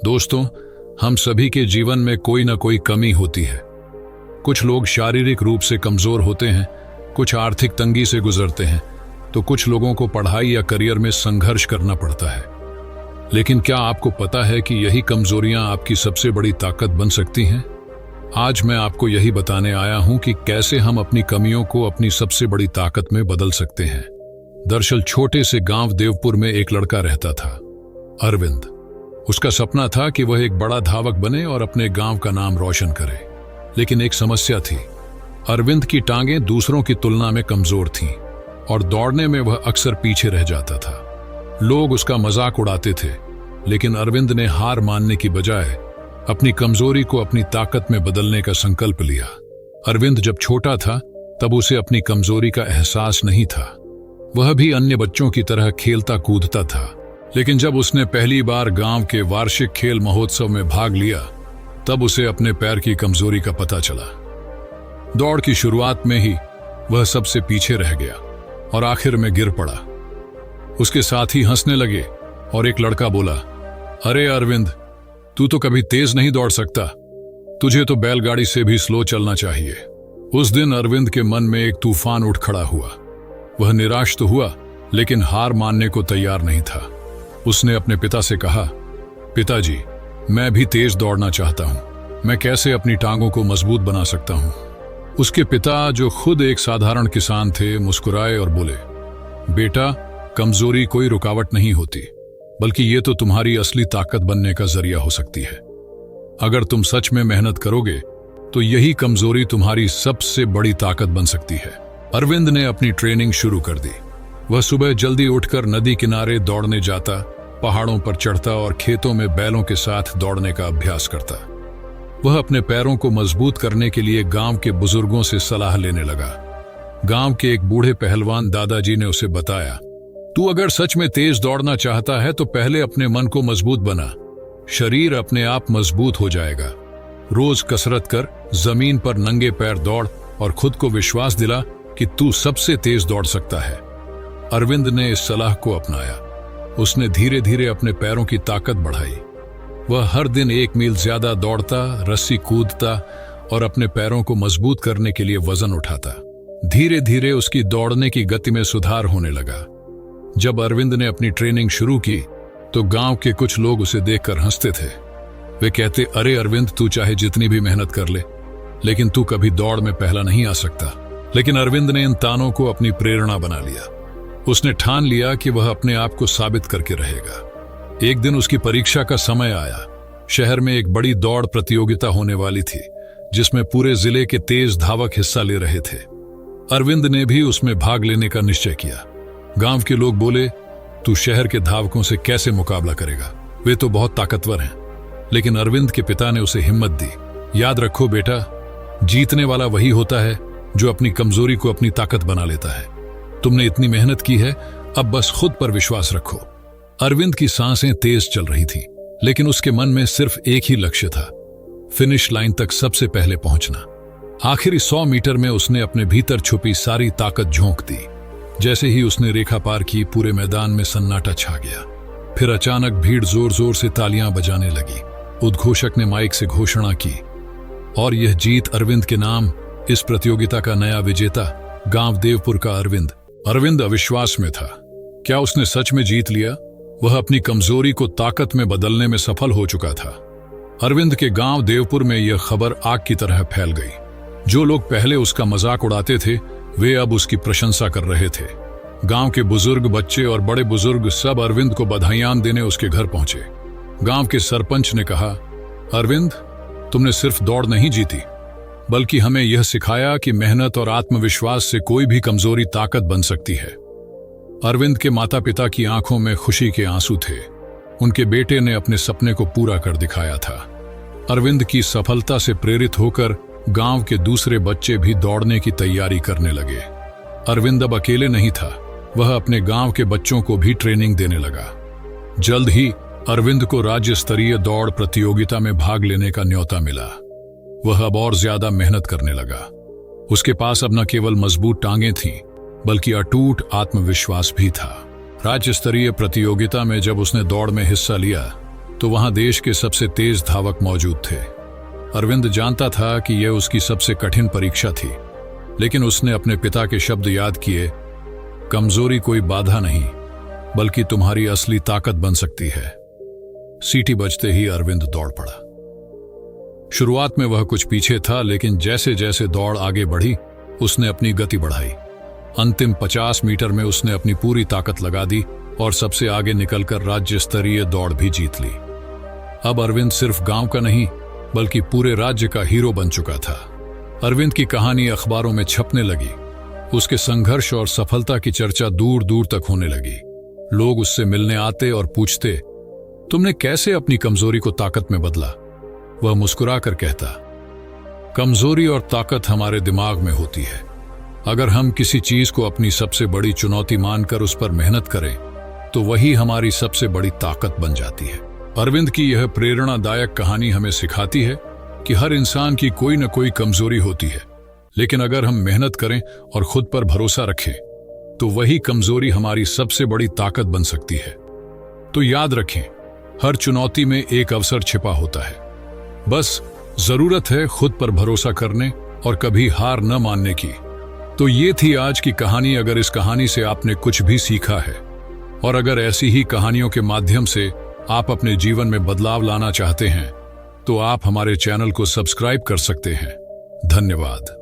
दोस्तों, हम सभी के जीवन में कोई ना कोई कमी होती है। कुछ लोग शारीरिक रूप से कमजोर होते हैं, कुछ आर्थिक तंगी से गुजरते हैं, तो कुछ लोगों को पढ़ाई या करियर में संघर्ष करना पड़ता है। लेकिन क्या आपको पता है कि यही कमजोरियां आपकी सबसे बड़ी ताकत बन सकती हैं? आज मैं आपको यही बताने आया हूं कि कैसे हम अपनी कमियों को अपनी सबसे बड़ी ताकत में बदल सकते हैं। दरअसल छोटे से गांव देवपुर में एक लड़का रहता था, अरविंद। उसका सपना था कि वह एक बड़ा धावक बने और अपने गांव का नाम रोशन करे। लेकिन एक समस्या थी, अरविंद की टांगें दूसरों की तुलना में कमजोर थीं और दौड़ने में वह अक्सर पीछे रह जाता था। लोग उसका मजाक उड़ाते थे, लेकिन अरविंद ने हार मानने की बजाय अपनी कमजोरी को अपनी ताकत में बदलने का संकल्प लिया। अरविंद जब छोटा था तब उसे अपनी कमजोरी का एहसास नहीं था। वह भी अन्य बच्चों की तरह खेलता कूदता था। लेकिन जब उसने पहली बार गांव के वार्षिक खेल महोत्सव में भाग लिया, तब उसे अपने पैर की कमजोरी का पता चला। दौड़ की शुरुआत में ही वह सबसे पीछे रह गया और आखिर में गिर पड़ा। उसके साथी हंसने लगे और एक लड़का बोला, अरे अरविंद, तू तो कभी तेज नहीं दौड़ सकता, तुझे तो बैलगाड़ी से भी स्लो चलना चाहिए। उस दिन अरविंद के मन में एक तूफान उठ खड़ा हुआ। वह निराश तो हुआ, लेकिन हार मानने को तैयार नहीं था। उसने अपने पिता से कहा, पिताजी, मैं भी तेज दौड़ना चाहता हूं। मैं कैसे अपनी टांगों को मजबूत बना सकता हूं? उसके पिता, जो खुद एक साधारण किसान थे, मुस्कुराए और बोले, बेटा, कमजोरी कोई रुकावट नहीं होती, बल्कि ये तो तुम्हारी असली ताकत बनने का जरिया हो सकती है। अगर तुम सच में मेहनत करोगे तो यही कमजोरी तुम्हारी सबसे बड़ी ताकत बन सकती है। अरविंद ने अपनी ट्रेनिंग शुरू कर दी। वह सुबह जल्दी उठकर नदी किनारे दौड़ने जाता, पहाड़ों पर चढ़ता और खेतों में बैलों के साथ दौड़ने का अभ्यास करता। वह अपने पैरों को मजबूत करने के लिए गांव के बुजुर्गों से सलाह लेने लगा। गांव के एक बूढ़े पहलवान दादाजी ने उसे बताया, तू अगर सच में तेज दौड़ना चाहता है तो पहले अपने मन को मजबूत बना, शरीर अपने आप मजबूत हो जाएगा। रोज कसरत कर, जमीन पर नंगे पैर दौड़ और खुद को विश्वास दिला कि तू सबसे तेज दौड़ सकता है। अरविंद ने इस सलाह को अपनाया। उसने धीरे धीरे अपने पैरों की ताकत बढ़ाई। वह हर दिन 1 मील ज्यादा दौड़ता, रस्सी कूदता और अपने पैरों को मजबूत करने के लिए वजन उठाता। धीरे धीरे उसकी दौड़ने की गति में सुधार होने लगा। जब अरविंद ने अपनी ट्रेनिंग शुरू की तो गांव के कुछ लोग उसे देखकर हंसते थे। वे कहते, अरे अरविंद, तू चाहे जितनी भी मेहनत कर ले, लेकिन तू कभी दौड़ में पहला नहीं आ सकता। लेकिन अरविंद ने इन तानों को अपनी प्रेरणा बना लिया। उसने ठान लिया कि वह अपने आप को साबित करके रहेगा। एक दिन उसकी परीक्षा का समय आया। शहर में एक बड़ी दौड़ प्रतियोगिता होने वाली थी, जिसमें पूरे जिले के तेज धावक हिस्सा ले रहे थे। अरविंद ने भी उसमें भाग लेने का निश्चय किया। गांव के लोग बोले, तू शहर के धावकों से कैसे मुकाबला करेगा, वे तो बहुत ताकतवर हैं। लेकिन अरविंद के पिता ने उसे हिम्मत दी। याद रखो बेटा, जीतने वाला वही होता है जो अपनी कमजोरी को अपनी ताकत बना लेता है। तुमने इतनी मेहनत की है, अब बस खुद पर विश्वास रखो। अरविंद की सांसें तेज चल रही थीं, लेकिन उसके मन में सिर्फ एक ही लक्ष्य था, फिनिश लाइन तक सबसे पहले पहुंचना। आखिरी 100 मीटर में उसने अपने भीतर छुपी सारी ताकत झोंक दी। जैसे ही उसने रेखा पार की, पूरे मैदान में सन्नाटा छा गया। फिर अचानक भीड़ जोर जोर से तालियां बजाने लगी। उद्घोषक ने माइक से घोषणा की, और यह जीत अरविंद के नाम। इस प्रतियोगिता का नया विजेता गांव देवपुर का अरविंद। अरविंद अविश्वास में था। क्या उसने सच में जीत लिया? वह अपनी कमजोरी को ताकत में बदलने में सफल हो चुका था। अरविंद के गांव देवपुर में यह खबर आग की तरह फैल गई। जो लोग पहले उसका मजाक उड़ाते थे, वे अब उसकी प्रशंसा कर रहे थे। गांव के बुजुर्ग, बच्चे और बड़े बुजुर्ग सब अरविंद को बधाइयां देने उसके घर पहुंचे। गांव के सरपंच ने कहा, अरविंद, तुमने सिर्फ दौड़ नहीं जीती, बल्कि हमें यह सिखाया कि मेहनत और आत्मविश्वास से कोई भी कमजोरी ताकत बन सकती है। अरविंद के माता पिता की आंखों में खुशी के आंसू थे। उनके बेटे ने अपने सपने को पूरा कर दिखाया था। अरविंद की सफलता से प्रेरित होकर गांव के दूसरे बच्चे भी दौड़ने की तैयारी करने लगे। अरविंद अब अकेले नहीं था, वह अपने गांव के बच्चों को भी ट्रेनिंग देने लगा। जल्द ही अरविंद को राज्य स्तरीय दौड़ प्रतियोगिता में भाग लेने का न्योता मिला। वह अब और ज्यादा मेहनत करने लगा। उसके पास अब न केवल मजबूत टांगें थीं, बल्कि अटूट आत्मविश्वास भी था। राज्य स्तरीय प्रतियोगिता में जब उसने दौड़ में हिस्सा लिया तो वहां देश के सबसे तेज धावक मौजूद थे। अरविंद जानता था कि यह उसकी सबसे कठिन परीक्षा थी, लेकिन उसने अपने पिता के शब्द याद किए, कमजोरी कोई बाधा नहीं बल्कि तुम्हारी असली ताकत बन सकती है। सीटी बजते ही अरविंद दौड़ पड़ा। शुरुआत में वह कुछ पीछे था, लेकिन जैसे जैसे दौड़ आगे बढ़ी उसने अपनी गति बढ़ाई। अंतिम 50 मीटर में उसने अपनी पूरी ताकत लगा दी और सबसे आगे निकलकर राज्य स्तरीय दौड़ भी जीत ली। अब अरविंद सिर्फ गांव का नहीं बल्कि पूरे राज्य का हीरो बन चुका था। अरविंद की कहानी अखबारों में छपने लगी। उसके संघर्ष और सफलता की चर्चा दूर दूर तक होने लगी। लोग उससे मिलने आते और पूछते, तुमने कैसे अपनी कमजोरी को ताकत में बदला? वह मुस्कुराकर कहता, कमजोरी और ताकत हमारे दिमाग में होती है। अगर हम किसी चीज को अपनी सबसे बड़ी चुनौती मानकर उस पर मेहनत करें तो वही हमारी सबसे बड़ी ताकत बन जाती है। अरविंद की यह प्रेरणादायक कहानी हमें सिखाती है कि हर इंसान की कोई न कोई कमजोरी होती है, लेकिन अगर हम मेहनत करें और खुद पर भरोसा रखें तो वही कमजोरी हमारी सबसे बड़ी ताकत बन सकती है। तो याद रखें, हर चुनौती में एक अवसर छिपा होता है। बस जरूरत है खुद पर भरोसा करने और कभी हार न मानने की। तो ये थी आज की कहानी। अगर इस कहानी से आपने कुछ भी सीखा है और अगर ऐसी ही कहानियों के माध्यम से आप अपने जीवन में बदलाव लाना चाहते हैं तो आप हमारे चैनल को सब्सक्राइब कर सकते हैं। धन्यवाद।